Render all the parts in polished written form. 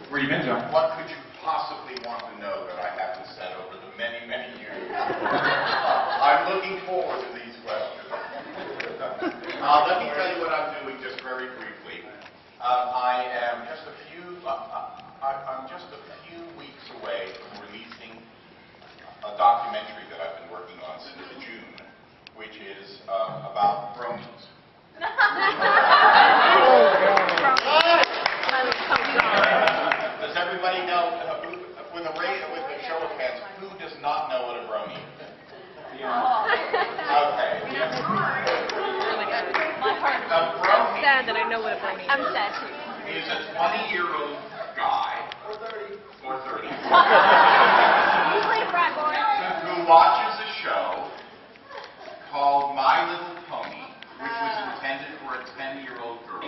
Where you been, John? What could you possibly want to know that I haven't said over the many, many years? I'm looking forward to these questions. Let me tell you what I'm doing just very briefly. I'm just a few weeks away from releasing a documentary that I've been working on since June, which is about bronies. Does everybody know, with a show of hands, who does not know what a brony is? Okay. My heart is sad that I know what a brony is. I'm sad too. He's a 20-year-old guy, or 30, Usually a frat boy. who watches a show called My Little Pony, which was intended for a 10-year-old girl.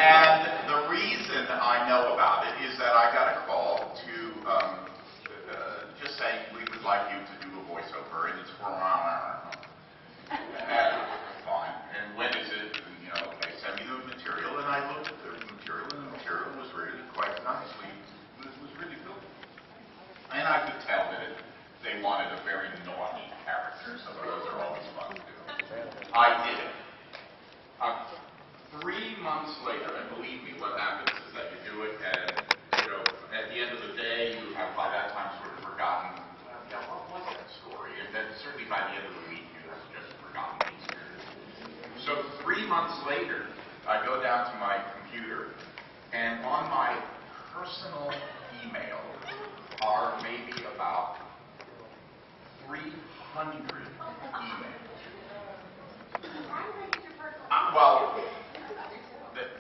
And the reason I know about it is that I got a call to just say we would like you to do a voiceover, and it's for fine. And when is it? You know, they sent me the material, and I looked at the material, and the material was really quite nicely. It was really good. And I could tell that they wanted a very naughty character, so those are always fun to do. I did it. 3 months later, and believe me, what happens is that you do it, and at the end of the day, you have by that time sort of forgotten, what was that story? And then certainly by the end of the week, you have just forgotten these years. So 3 months later, I go down to my computer, and on my personal email are maybe about 300 emails. Well,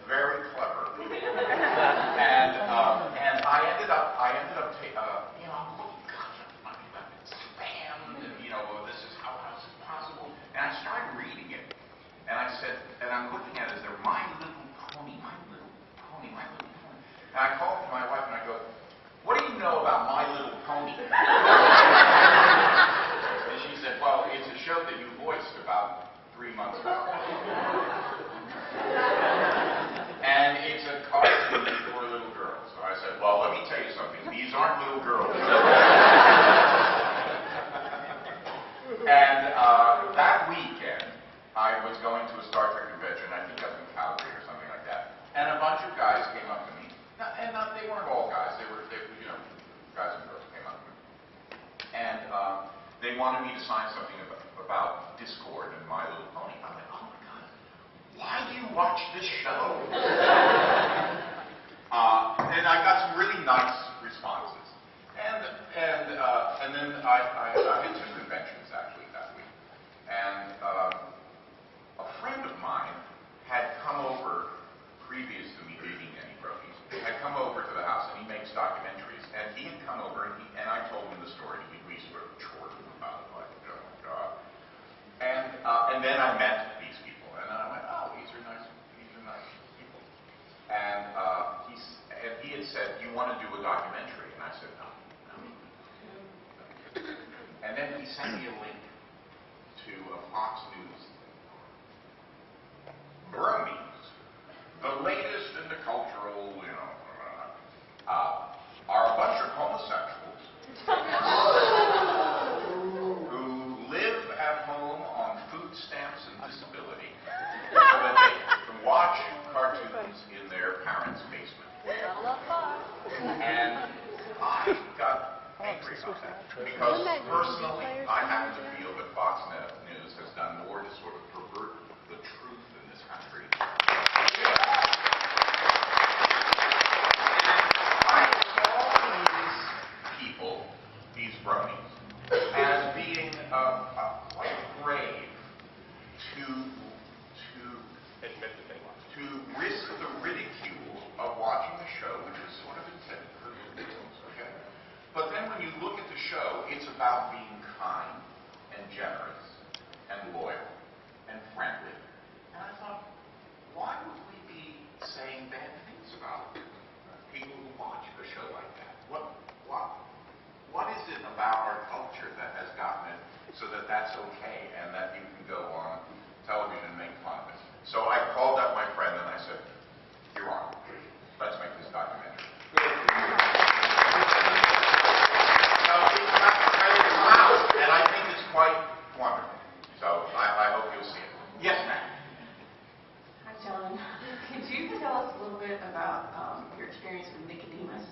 very clever. And I ended up spam, and this is how is it possible? And I started reading it, and I said, and I'm looking at it as they're My Little Pony, My Little Pony, My Little Pony. And I called my wife and I go, what do you know about My Little Pony? And she said, well, it's a show that you voiced about 3 months ago. And it's a cartoon for little girls. So I said, well, let me tell you something. These aren't little girls. And that weekend, I was going to a Star Trek convention, I think up in Calgary or something like that. And a bunch of guys came up to me. And they weren't all guys. They were guys and girls came up to me. And they wanted me to sign something about Discord and My Little Pony. I'm like, oh my God, why do you watch this show? And I got some really nice responses. And then I had 2 conventions actually that week. And a friend of mine had come over, previous to me meeting any bronies, had come over to the house, and he makes documentaries. And he had come over, and I told him the story. We sort of chortled about it, like, oh my God. And then I met these people, and I went, oh, these are nice people. And he had said, you want to do a documentary? And I said, no. And then he sent me a link to a Fox News. Bronies, the latest in the cultural, are a bunch of homosexuals who live at home on food stamps and disability so that they can watch cartoons in their parents' basement. And I got angry about that because personally, I happen to feel that Fox News has done more to sort of pervert the truth in this country. These bronies, as being quite brave to admit that they want to risk the ridicule of watching a show which is sort of intended for little girls, okay? But then when you look at the show, it's about being kind and generous and loyal and friendly. And I thought, why would we be saying bad things about people who watch a show like that? What is it about our culture that has gotten it so that that's okay and that you can go on television experience with Nicodemus?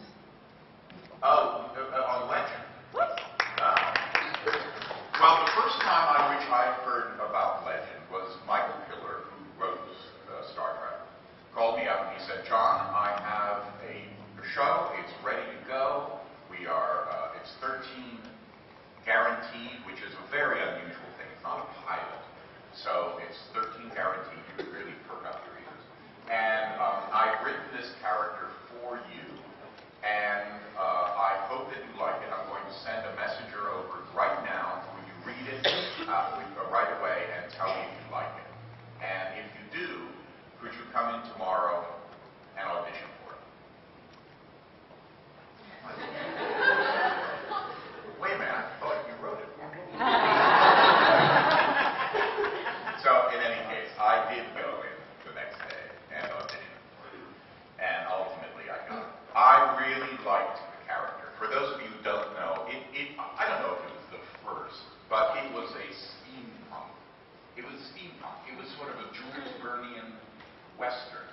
Oh, on Legend. Well, the first time I heard about Legend was Michael Piller, who wrote Star Trek, called me up and he said, "John, I have a show. It's ready to go. It's 13 guaranteed, which is a very unusual thing. It's not a pilot. So it's 13 guaranteed. You can really perk up your ears. And I've written this character for you, and I hope that you like it. I'm going to send a messenger over right now. Will you read it right away and tell me if you like it? And if you do, could you come in tomorrow and audition for it?" Wait a minute, I thought you wrote it for me. So in any case, I did go in the next day and audition for it. And ultimately I got it. I really liked the character. For those of you who don't know, I don't know if it was the first, but it was a steampunk. It was steampunk. It was sort of a Jules Vernean Western.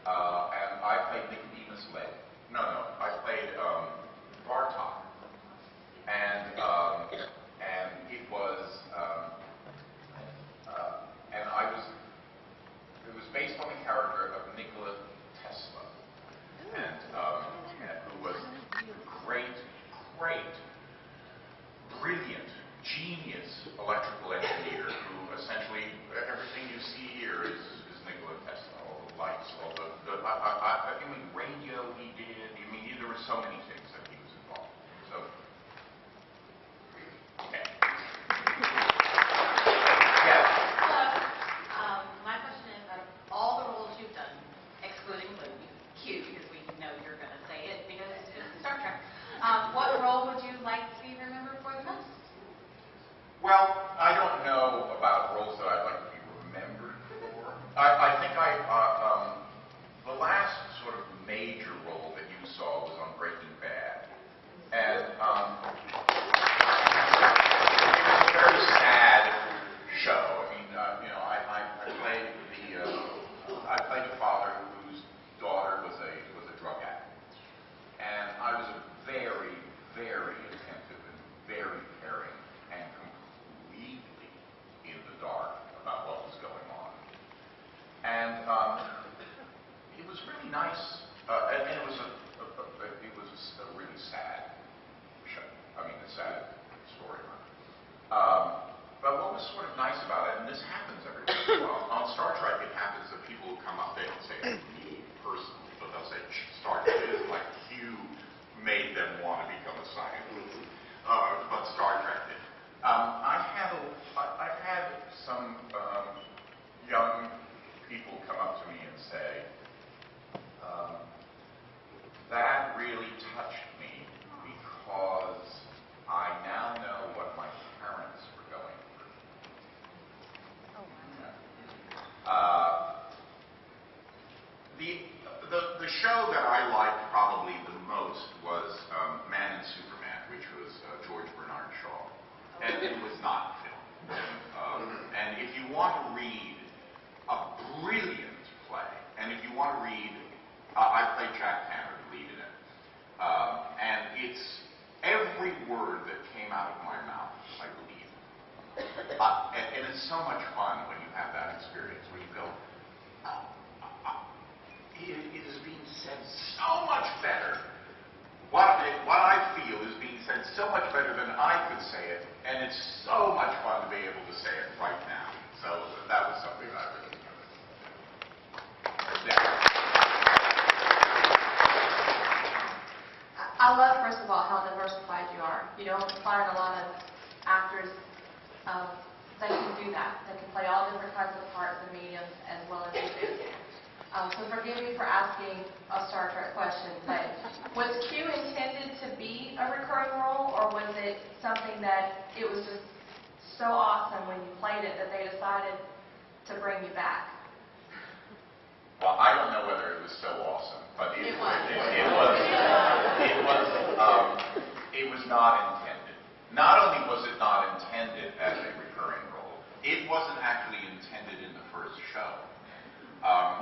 And I played Nicodemus Led. No, I played Bartok. And it was, it was based on the character of Nikola Tesla, and who was a great, brilliant, genius electrical engineer who essentially, everything you see here is Nikola Tesla, all the lights, all the radio he did, there were so many things that he was involved in. So, okay. Yes. Hello. My question is, out of all the roles you've done, excluding Q, because we know you're going to say it because it's Star Trek, what role would you like to be remembered for the most? Well, I don't know about roles that I'd like to be remembered for. I think the last sort of major role that you saw was on Breaking Bad. And it was a very sad show. I played a father whose daughter was a drug addict. And I was a very, very attentive and very caring and completely in the dark about what was going on. And it was really nice, and it was a really sad show. A sad storyline. But what was sort of nice about it, and this happens every once in a while, on Star Trek it happens that people will come up there and say, me personally, but they'll say, Star Trek is like you made them want to become a scientist. But Star Trek did. I've had some young people come up to me and say, that really touched me because I now know what my parents were going through. The show that I liked probably the most was Man and Superman, which was George Bernard Shaw. And it was not filmed. And if you want to read a brilliant play, and if you want to read, I played Jack Tanner, the lead in it. And it's every word that came out of my mouth, I believe. And it's so much fun when you have that experience, where you go, it is being said so much better. What I feel is being said so much better than I could say it, and it's so much fun to be able to say it right now. So that was something I really enjoyed. Yeah. I love, first of all, how diversified you are. You don't find a lot of actors that can do that can play all different kinds of parts and mediums as well as you do. So forgive me for asking a Star Trek question, but was Q intended to be a recurring role, or was it something that it was just so awesome when you played it that they decided to bring you back? Well, I don't know whether it was so awesome, but it was not intended. Not only was it not intended as a recurring role, it wasn't actually intended in the first show.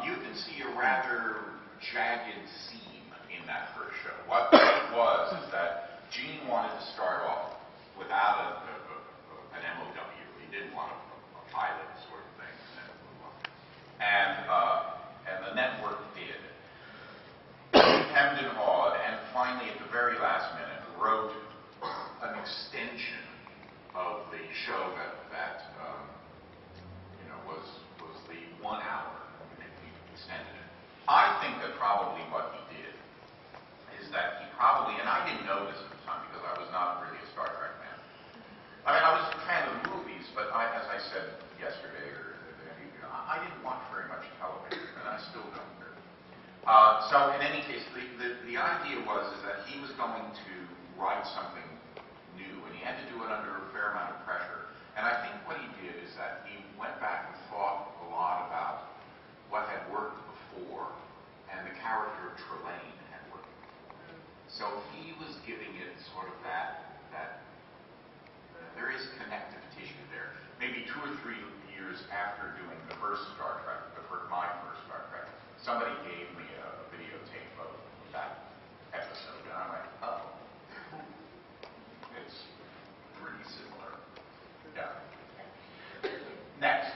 You can see a rather jagged seam in that first show. What it was is that Gene wanted to start off without an MOW. He didn't want a pilot sort of thing, and then move on. And the network did. Hemmed and hawed, and finally, at the very last minute, wrote an extension of the show that was the 1 hour, and he extended it. I think that probably what he did is that he probably, and I didn't know this at the time because I was not really a Star Trek fan. I mean, I was a fan of the movies, but as I said yesterday, I didn't watch very much television, and I still don't. So in any case, the idea was that he was going to write something new, and he had to do it under a fair amount of pressure. And I think what he did is that he went back and thought a lot about what had worked before, and the character of Trelane had worked. So he was giving it sort of that there is connective tissue there. Maybe 2 or 3 years after doing the first Star Trek, my first Star Trek, somebody gave me a videotape of that episode, and I went, oh, it's pretty similar. Yeah. Next.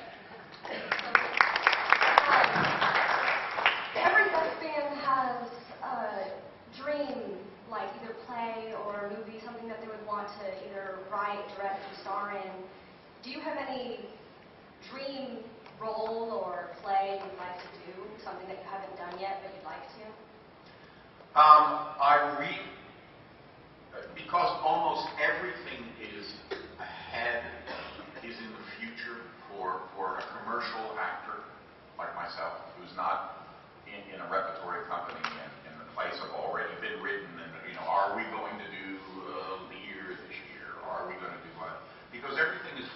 Every thespian has a dream, like either play or movie, something that they would want to either write, direct, or star in. Do you have any dream role or play you'd like to do? Something that you haven't done yet but you'd like to? Because almost everything is ahead, is in the future for a commercial actor like myself, who's not in a repertory company and the plays have already been written, and are we going to do Lear this year? Are we going to do what? Because everything is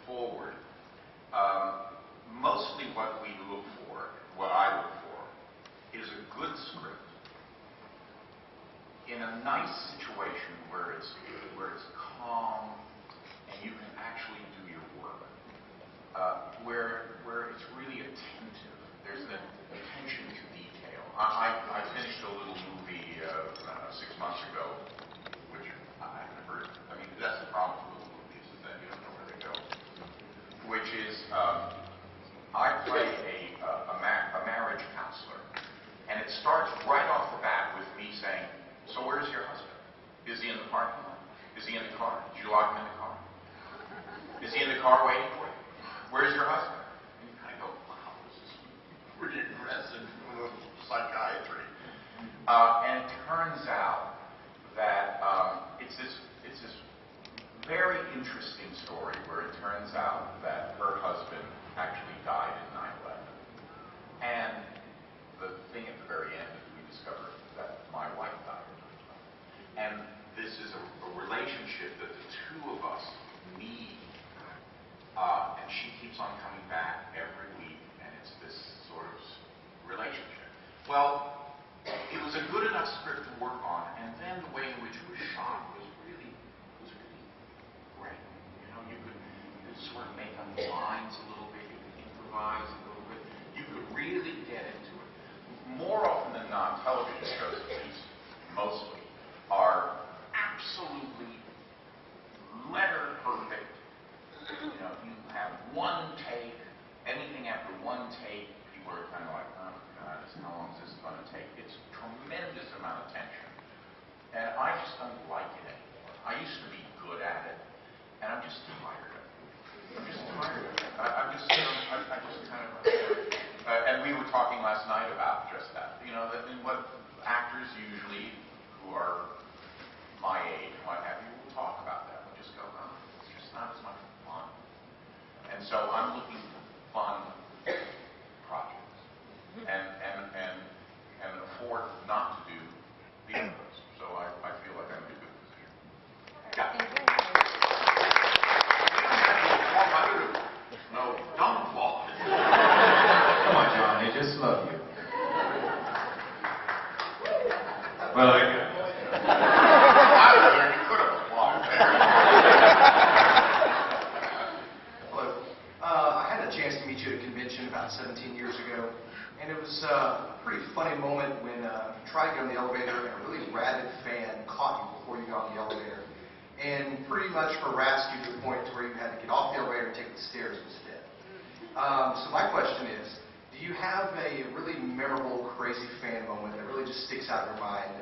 forward. Mostly what we look for, what I look for, is a good script in a nice situation where it's calm and you can actually do your work, where it's really attentive. There's an attention to detail. I finished a little movie 6 months ago, which I never. I mean, that's the problem with little movies, is that you don't know where they go. Which is. I play a marriage counselor, and it starts right off the bat with me saying, so where's your husband? Is he in the parking lot? Is he in the car? Did you lock him in the car? Is he in the car waiting for you? Where's your husband? And you kind of go, wow, this is pretty aggressive psychiatry. And it turns out that it's this very interesting story where it turns out that her husband actually died in 9/11. And the thing at the very end is we discovered that my wife died in 9/11. And this is a relationship that the two of us need. And she keeps on coming back every week, and it's this sort of relationship. Well, it was a good enough script to work on, and then the way in which it was shot was really great. You could sort of make up lines a little bit, you could improvise a little bit, you could really get into it. More often than not, television shows, at least, mostly, are absolutely letter perfect. You have one take, anything after one take, people are kind of like, oh God, how long is this going to take? It's a tremendous amount of tension. And I just don't like it anymore. I used to be good at it, and I'm just tired of it. I'm just tired of it. I just kind of, and we were talking last night about just that. That in what actors usually, who are my age and what have you, will talk about that. We'll just go, oh, it's just not as much fun. And so I'm looking for fun projects and afford not to do the others. So I feel like I'm in a good position. Yeah. No, don't. had a chance to meet you at a convention about 17 years ago, and it was a pretty funny moment when you tried to get on the elevator and a really rabid fan caught you before you got on the elevator and pretty much harassed you to the point to where you had to get off the elevator and take the stairs instead. So my question is, do you have a really memorable crazy fan moment that really just sticks out in your mind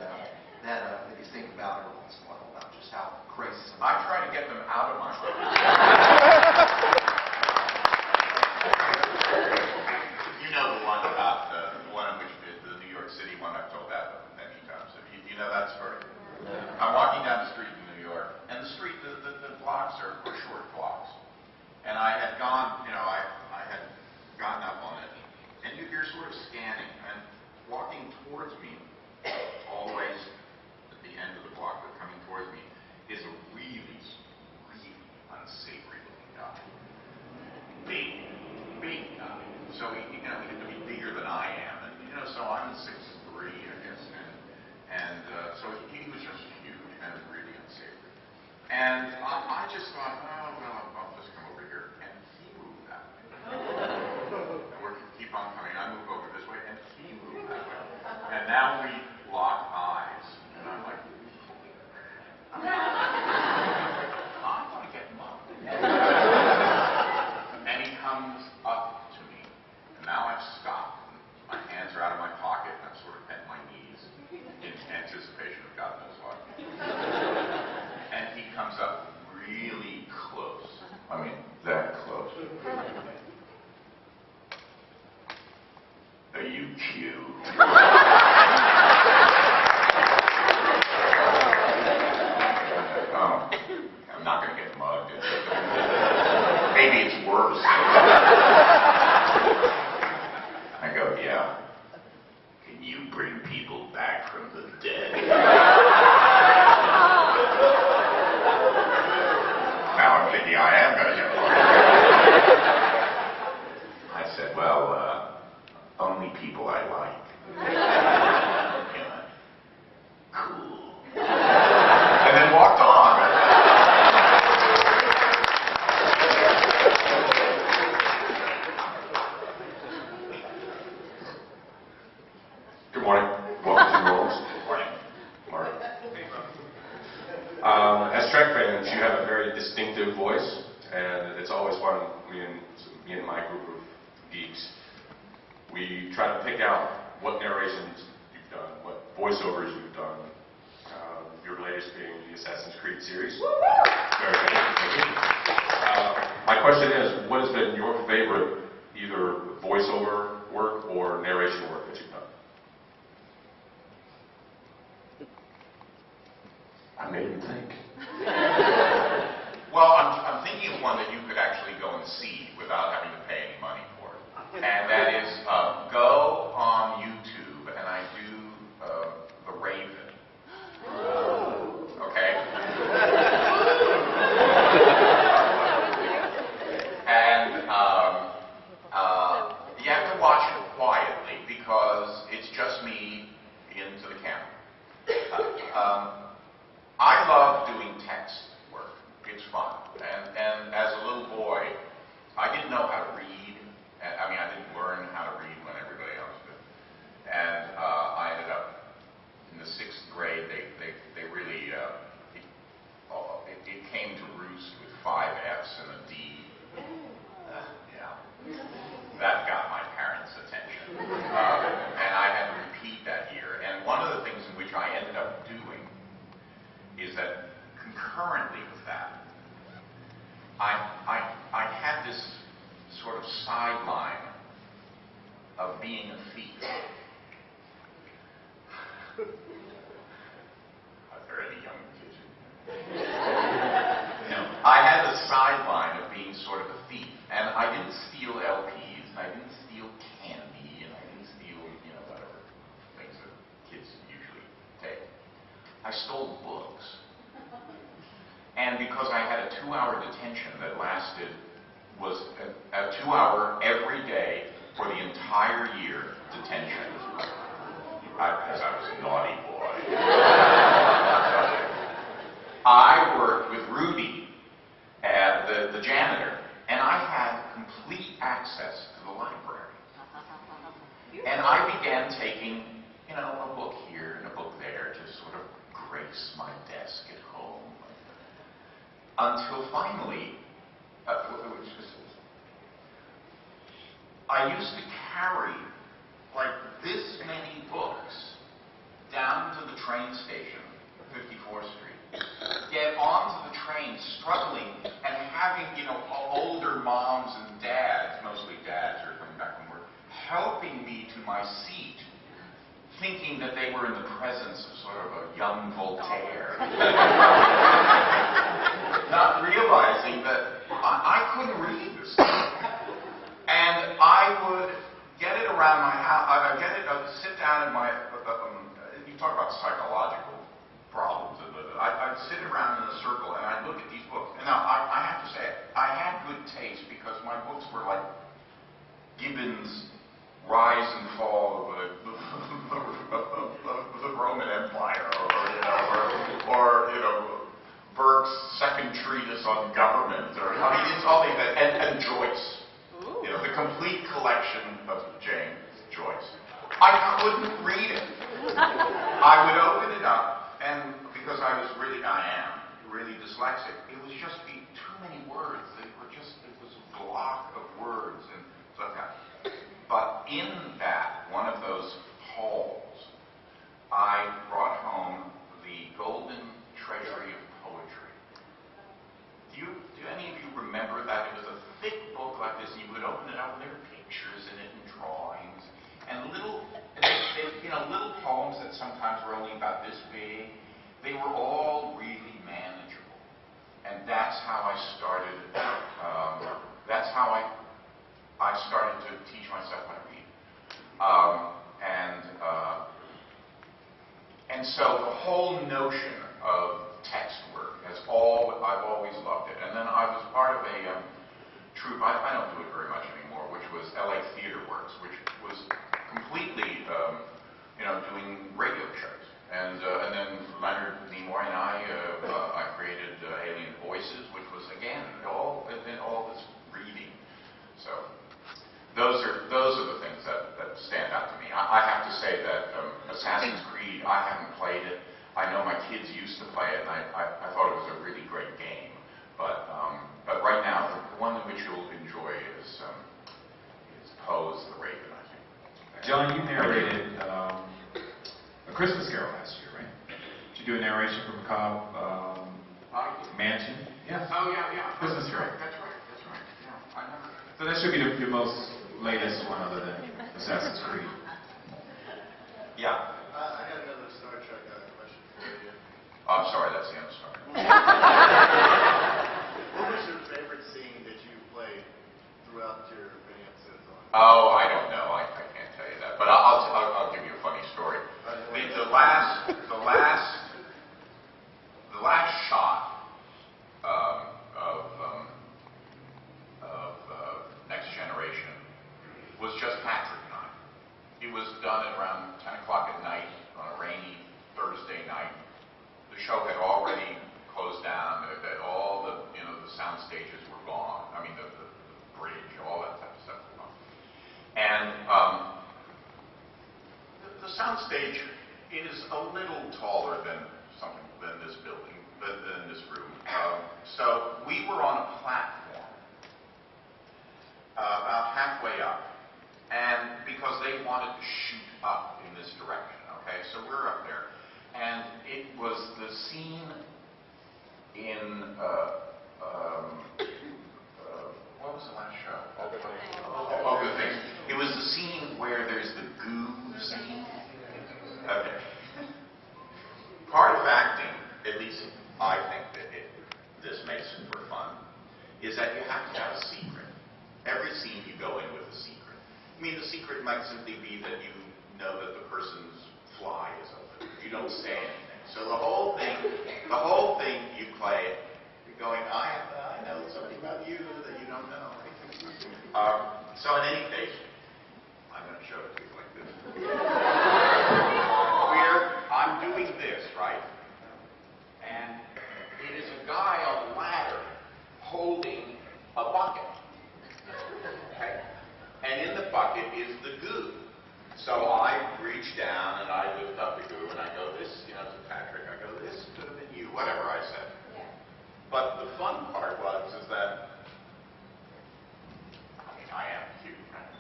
that you think about every once in a while about just how crazy something I try to get them out of my mind. You know the one about the one in which the New York City one. I've told that many times. You know that story? I'm walking down the street in New York, and the street, the blocks are short blocks. And I had gone, I had gotten up on it, and you're sort of scanning, and walking towards me, always at the end of the block, but coming towards me, is a really, really unsavory looking guy. Big guy. So he had to be bigger than I am, and so I'm 6'3", I guess, and so he was just huge and really unsavory. And I just thought, oh well, I'll just come over here, and he moved that way. And we keep on coming. I move over this way, and he moved that way. And now we lock eyes, and I'm like, I want to get him up. And he comes up to me, and now I've stopped. My hands are out of my pocket, and I'm sort of bent my knees in anticipation of God knows what. And he comes up really close. I mean, that close. Are you cute? Oh, I'm not going to get mugged. Maybe it's worse. I go, yeah. Can you bring people back from the dead? Now I'm thinking I am going to get mugged. I said, well, only people I like. Cool. And then walked on. Good morning. Welcome to Rolls. Good morning. Mark. As Trek fans, you have a very distinctive voice, and it's always fun. Me and my group of geeks, we try to pick out what narrations you've done, what voiceovers you've done. Your latest being the Assassin's Creed series. Very good. Thank you. My question is, what has been your favorite either voiceover work or narration work that you've done? I made him think. Well, I'm thinking of one that you could actually go and see without having to pay any money for it. And that is, go on YouTube and I do The Raven. Okay? And you have to watch it quietly because it's just me into the camera. I love doing text work. It's fun. And as a little boy, I didn't know how to read. I mean, I didn't learn how to read when everybody else did. And I ended up in the 6th grade. They really it came to roost with 5 F's and a D. Yeah, that got my parents' attention. And I had to repeat that year. And one of the things in which I ended up doing is that concurrently with that, I had this sort of sideline of being a thief. Are there any young kids? I had the sideline of being sort of a thief, and I didn't steal LPs, and I didn't steal candy, and I didn't steal, whatever things that kids usually take. I stole books. And because I had a 2-hour detention that was a 2-hour every day for the entire year detention, because I was a naughty boy, I worked with Rudy, the janitor, and I had complete access to the library. And I began taking, a book here and a book there to sort of grace my desk at home. Until finally, I used to carry like this many books down to the train station, 54th Street, get onto the train struggling and having, older moms and dads, mostly dads who are coming back from work, helping me to my seat, thinking that they were in the presence of sort of a young Voltaire. Not realizing that I couldn't read this stuff. And I would get it around my house, sit down in my, you talk about psychological problems. I'd sit around in a circle and I'd look at these books. And now, I have to say, I had good taste because my books were like Gibbon's Rise and Fall of the Roman Empire, or Burke's Second Treatise on Government, it's all these, and Joyce. The complete collection of James Joyce. I couldn't read it. I would open it up, and because I am really dyslexic, it would just be too many words. It was a block of words and stuff like that. But in that, one of those halls, I brought home the Golden Treasury of Poetry. Do any of you remember that? It was a thick book like this, and you would open it up, and there were pictures in it and drawings, and little poems that sometimes were only about this big. They were all really manageable, and that's how I started. That's how I started to teach myself how to read, and so the whole notion of text work I've always loved it. And then I was part of a troupe, I don't do it very much anymore, which was LA Theater Works, which was completely, doing radio shows. And then Leonard Nimoy and I created Alien Voices, which was, again, all this reading. So those are the things that stand out to me. I have to say that Assassin's Creed, I haven't played it. I know my kids used to play it, and I thought it was a really great game. But right now, the one which you'll enjoy is Poe's The Raven, I think. John, you narrated A Christmas Carol last year, right? Did you do a narration from Cobb Mansion? Yeah. Oh, yeah. Christmas Carol. That's right. Yeah, I never. So that should be your most latest one other than Assassin's Creed. Yeah. I got another Star Trek question for you. I'm sorry, that's the end of Star Trek. What was your favorite scene that you played throughout your advances on? Oh, I don't know. I can't tell you that. But I'll give you a funny story. The last shot of Next Generation was just Patrick and I. It was done at around 10 o'clock at night on a rainy Thursday night. The show had already closed down. That all the sound stages were gone. I mean the bridge, all that type of stuff was gone. And the sound stage is a little taller than this building, than this room. So we were on a platform about halfway up, and because they wanted to shoot up in this direction, okay, so we're up there, and it was the scene in what was the last show? Oh, Good Things. It was the scene where there's the goo scene. Okay. Part of acting, at least I think that this makes it for fun, is that you have to have a secret. Every scene you go in with a secret. I mean, the secret might simply be that you know that the person's fly is open. You don't say anything. So the whole thing, you play it. You're going, I know something about you that you don't know. So in any case, I'm going to show it to you like this. I'm doing this, right? And it is a guy on a ladder holding a bucket. Okay? bucket is the goo. So I reach down and I lift up the goo and I go, this, to Patrick, I go, this could have been you, whatever I said. Yeah. But the fun part is that, I am cute, right?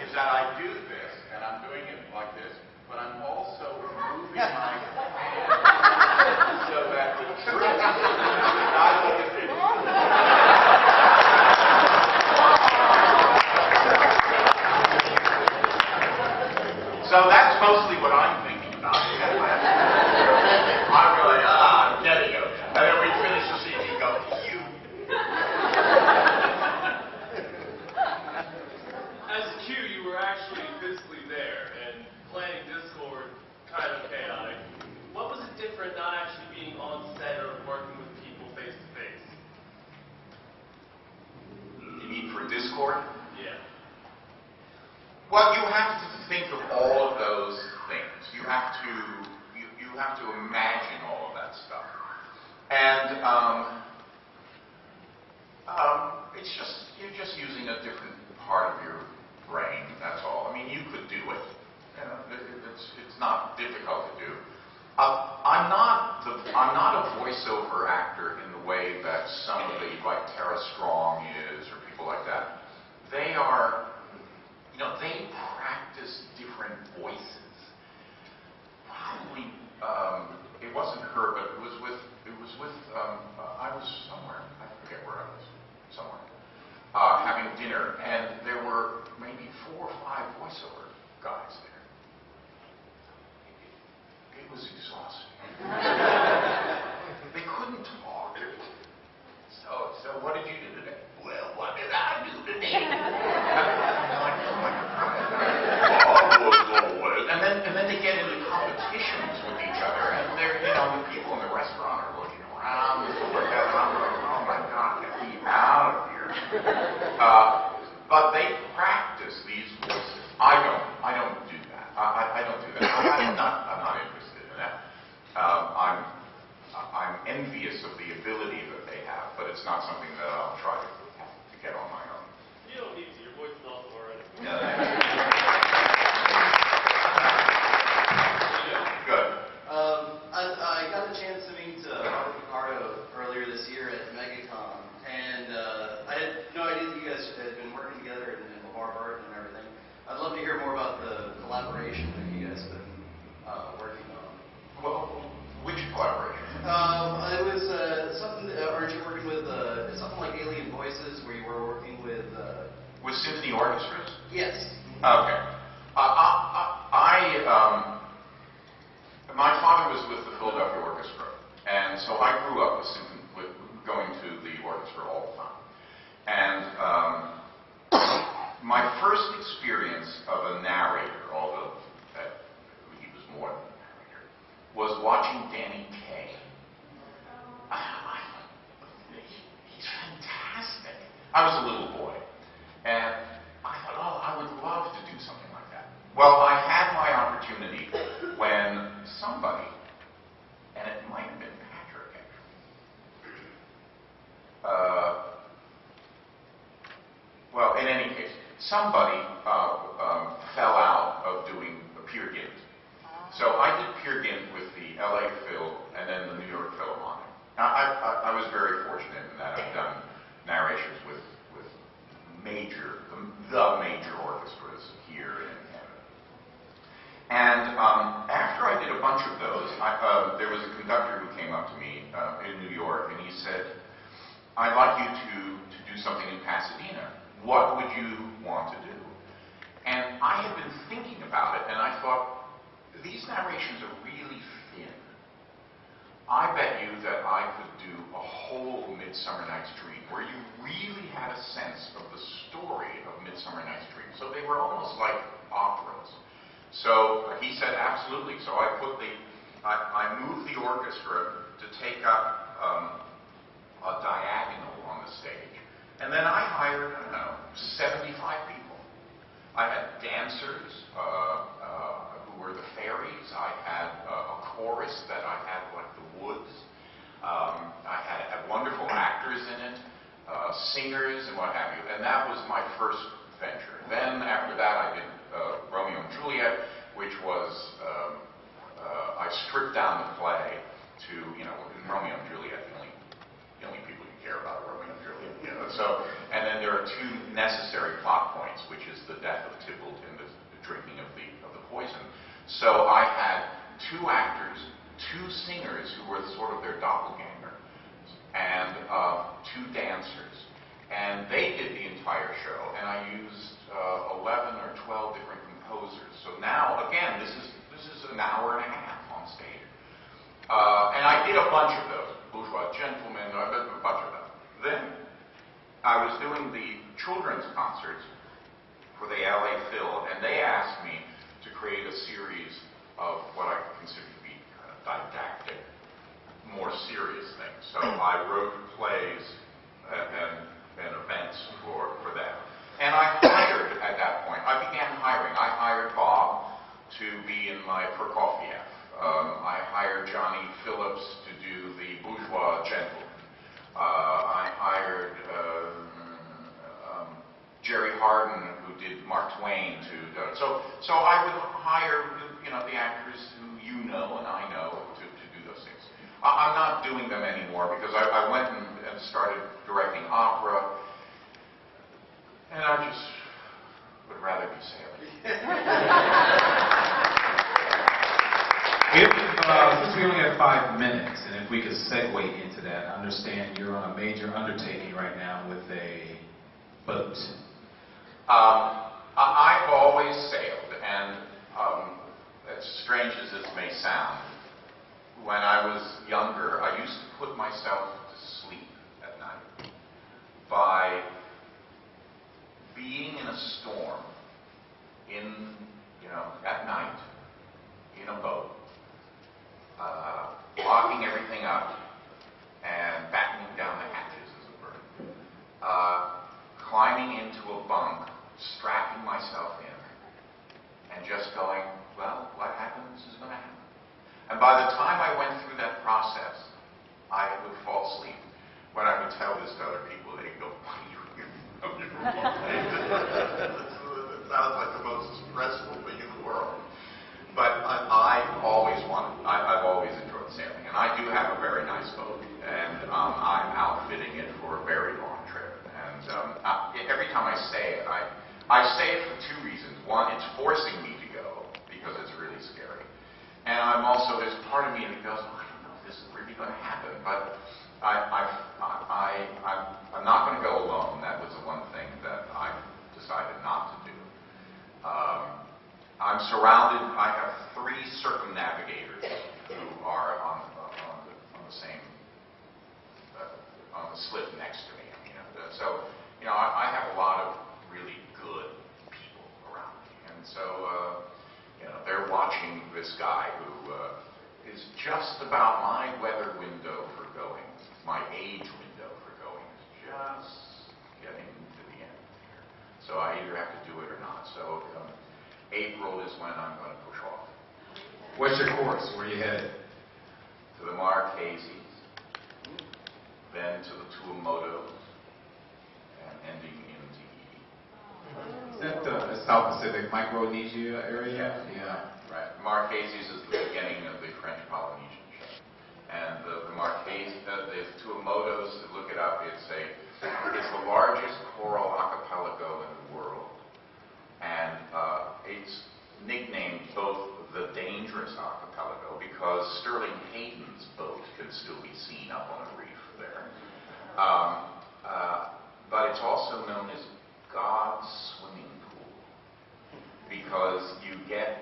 Is that I do this, and I'm doing it like this, but I'm also moving my hand so that the truth, I look at this. So that's mostly what I'm thinking about. I'm really, I'm getting it. And then we finish the scene, you go, you. As Q, you were actually physically there, and playing Discord kind of chaotic. What was it different not actually being on set or working with people face to face? You mean for Discord? Yeah. Well, you have to think of all of those things. You have to imagine all of that stuff. And it's just, you're just using a different part of your brain, that's all. I mean, you could do it. It's not difficult to do. I'm not a voiceover actor in the way that somebody like Tara Strong is, or people like that. They are, they practice different voices. Probably, it wasn't her, but it was with, I was somewhere, I forget where I was, somewhere, having dinner, and there were maybe 4 or 5 voiceover guys there. It was exhausting. They couldn't talk. So what did you do today? Well, what did I do today? And then they get into competitions with each other, and they're, the people in the restaurant are looking around and stuff like that, and I'm like, oh my God, get me out of here. But they practice these voices. I don't do that. I don't do that. I'm not interested in that. I'm envious of the ability that they have, but it's not something that I'll try to get on my own. You don't need to. Your voice is awesome already. Good. I got the chance to meet Robert Picardo earlier this year at MegaCon, and I had no idea that you guys had been working together in LeVar Burton and everything. I'd love to hear more about the collaboration that you guys have been working on. Well, which collaboration? It was something, aren't you working with, something like Alien Voices, where you were working with... With symphony orchestras? Yes. Okay. My father was with the Philadelphia Orchestra, and so I grew up with going to the orchestra all the time. And my first experience of a narrator, although he was more than a narrator, was watching Danny Kaye. He's fantastic. I was a little boy, and I thought, oh, I would love to do something like that. Well, I had my opportunity when somebody, and it might have been Patrick, actually. Well, in any case, somebody fell out of doing a Peer Gynt. So I did Peer Gynt with the LA Phil and then the New York Philharmonic. Now, I was very fortunate in that I've done narrations with the major orchestras here in Canada. And after I did a bunch of those, there was a conductor who came up to me in New York, and he said, I'd like you to do something in Pasadena. What would you want to do? And I had been thinking about it, and I thought, these narrations are really thin. I bet you that I could do a whole Midsummer Night's Dream where you really had a sense of the story of Midsummer Night's Dream. So they were almost like operas. So he said, absolutely. So I moved the orchestra to take up a diagonal on the stage. And then I hired, 75 people. I had dancers who were the fairies. I had a chorus that I had like the Woods. I had wonderful actors in it, singers and what have you. And that was my first venture. Then after that, I did Romeo and Juliet, which was I stripped down the play to, you know, in Romeo and Juliet, the only people you care about are Romeo and Juliet. You know, so, and then there are two necessary plot points, which is the death of Tybalt and the drinking of the poison. So I had two actors, two singers who were sort of their doppelganger, and two dancers. And they did the entire show, and I used 11 or 12 different composers. So now, again, this is an hour and a half on stage. And I did a bunch of those, Bourgeois Gentlemen, a bunch of them. Then I was doing the children's concerts for the LA Phil, and they asked me to create a series of what I consider to be kind of didactic, more serious things. So I wrote plays and events for them. And I hired, at that point, I began hiring. I hired Bob to be in my Prokofiev. I hired Johnny Phillips to do the Bourgeois Gentleman. I hired Jerry Harden, who did Mark Twain, so I would hire, you know, the actors who you know and I know to do those things. I'm not doing them anymore because I went and started directing opera, and I just would rather be sailing. Since we only have 5 minutes, and if we could segue into that, understand you're on a major undertaking right now with a boat. I've always sailed, and as strange as this may sound, when I was younger, I used to put myself to sleep at night by being in a storm, at night, in a boat, locking everything up and battening down the hatches, as it were, climbing into a bunk, strapping myself in, and just going, well, what happens is going to happen. And by the time I went through that process, I would fall asleep. When I would tell this to other people, they'd go, "What are you doing?" It sounds like the most stressful thing in the world. But I've always enjoyed sailing. And I do have a very nice boat. And I'm outfitting it for a very long trip. And every time I say it, I say it for two reasons. One, it's forcing me to go because it's really scary. And there's part of me that goes, I don't know if this is really going to happen. But I'm not going to go alone. That was the one thing that I decided not to do. I'm surrounded. I have 3 circumnavigators who are on the same on the slip next to me. I have a lot of really good people around me, and so they're watching this guy who is just about my weather window for going, my age window for going is just getting to the end here. So I either have to do it or not. So April is when I'm going to push off. What's your course? Where are you headed? To the Marquesas, then to the Tuamotus, and ending in Tahiti. Is that the South Pacific Micronesia area? Yeah. Right. Marquesas is the beginning of the French Polynesian chain. And the Marquesas, the Tuamotus, to look it up, it's the largest coral archipelago in the world. And it's nicknamed both the Dangerous Archipelago because Sterling Hayden's boat can still be seen up on a reef there. But it's also known as God's swimming pool because you can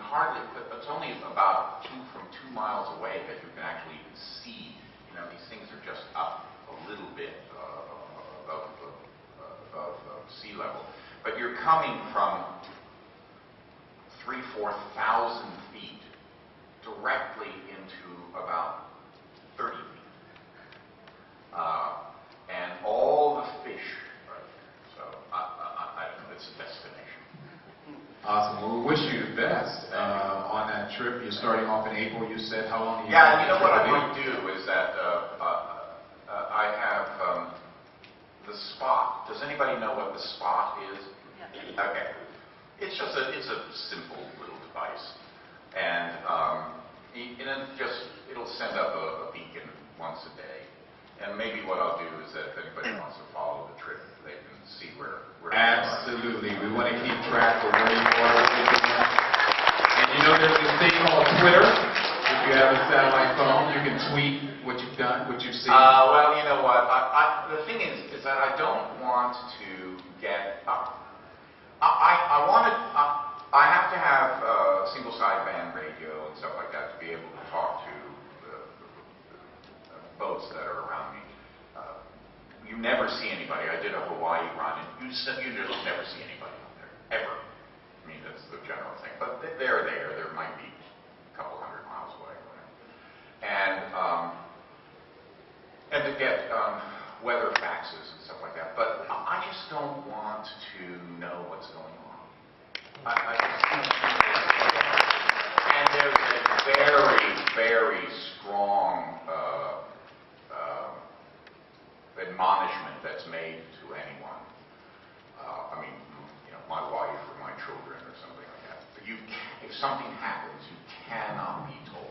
hardly, it's only about 2 miles away that you can actually even see, these things are just up a little bit above sea level. But you're coming from 3,000-4,000 feet directly into about 30 feet. And all the fish are there. So I don't know, it's a destination. Awesome. Well, we wish you the best on that trip. You're starting off in April, you said. How long are you Yeah, you know what I'm going to do is that I have the spot spot. Does anybody know what the spot is? Okay. It's a simple little device. And it'll send up a beacon once a day. And maybe what I'll do is that if anybody wants to follow the trip, they can see where Absolutely. We want to keep track of where you are. And you know there's this thing called Twitter. If you have a satellite phone, you can tweet what you've done, what you've seen. Well, you know what? The thing is that I don't want to get up. I have to have single sideband radio and stuff like that to be able to talk to boats that are around me. You never see anybody. I did a Hawaii run, and you just never see anybody out there, ever. I mean, that's the general thing. But they're there. There might be a couple hundred miles away. And to get weather faxes and stuff like that. But I just don't want to know what's going on. And there's a very, very strong admonishment that's made to anyone. I mean, you know, my wife or my children or something like that. But if something happens, you cannot be told.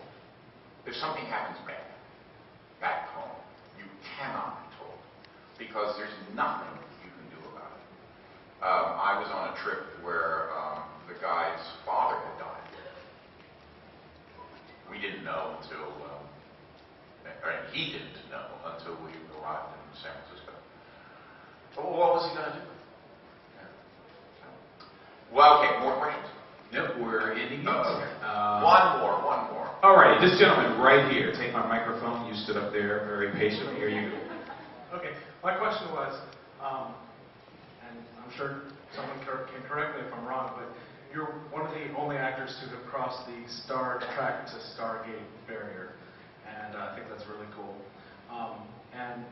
If something happens back home, you cannot be told because there's nothing you can do about it. I was on a trip where the guy's father had died. We didn't know until, or he didn't know until we arrived in San Francisco. Well, what was he going to do? Yeah. Well, okay, more questions? Nope, we're ending it. Okay. One more. All right, this gentleman right here, take my microphone. You stood up there very patiently. Here you go. Okay, my question was, and I'm sure someone can correct me if I'm wrong, but you're one of the only actors to have crossed the Star Trek to Stargate barrier, and I think that's really cool. And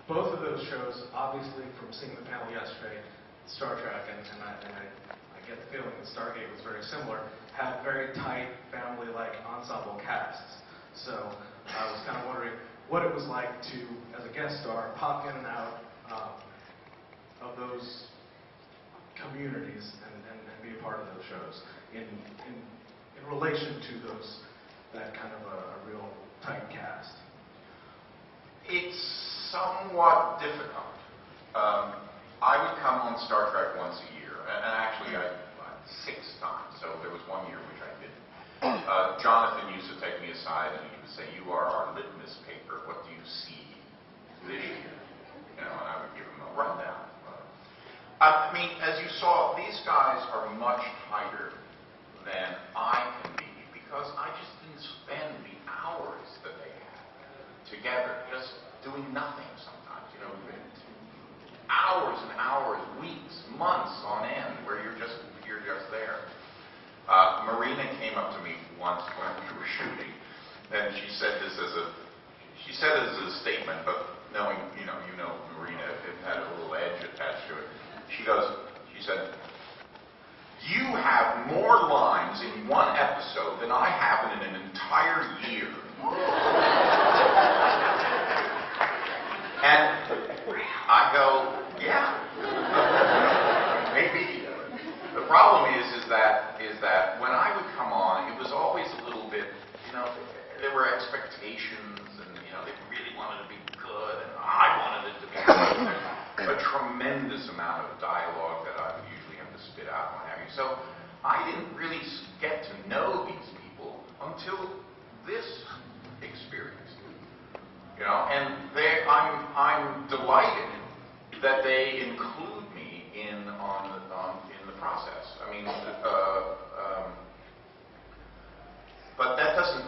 both of those shows, obviously, from seeing the panel yesterday, Star Trek, and I get the feeling that Stargate was very similar, had very tight, family-like ensemble casts. So I was kind of wondering what it was like to, as a guest star, pop in and out of those communities and be a part of those shows in relation to that kind of a real tight cast. It's somewhat difficult. I would come on Star Trek once a year, and actually I 6 times, so there was one year which I didn't. Jonathan used to take me aside and he would say, "You are our litmus paper. What do you see this year?" You know, and I would give him a rundown. I mean, as you saw, these guys are much tighter than I can be because I just didn't spend the hours that they had together just doing nothing sometimes, you know, hours and hours, weeks, months on end where you're just there. Marina came up to me once when we were shooting, and she said this as a statement, but knowing, you know Marina, it had a little edge attached to it. She said, "You have more lines in one episode than I have in an entire year." And I go, "Yeah, maybe." The problem is that when I would come on, it was always a little bit, you know, there were expectations, and you know, they really wanted to be good, and I wanted it to be good. A tremendous amount of dialogue that I would usually have to spit out and what have you. So I didn't really get to know these people until this experience. You know, and I'm delighted that they include me in the process. I mean, but that doesn't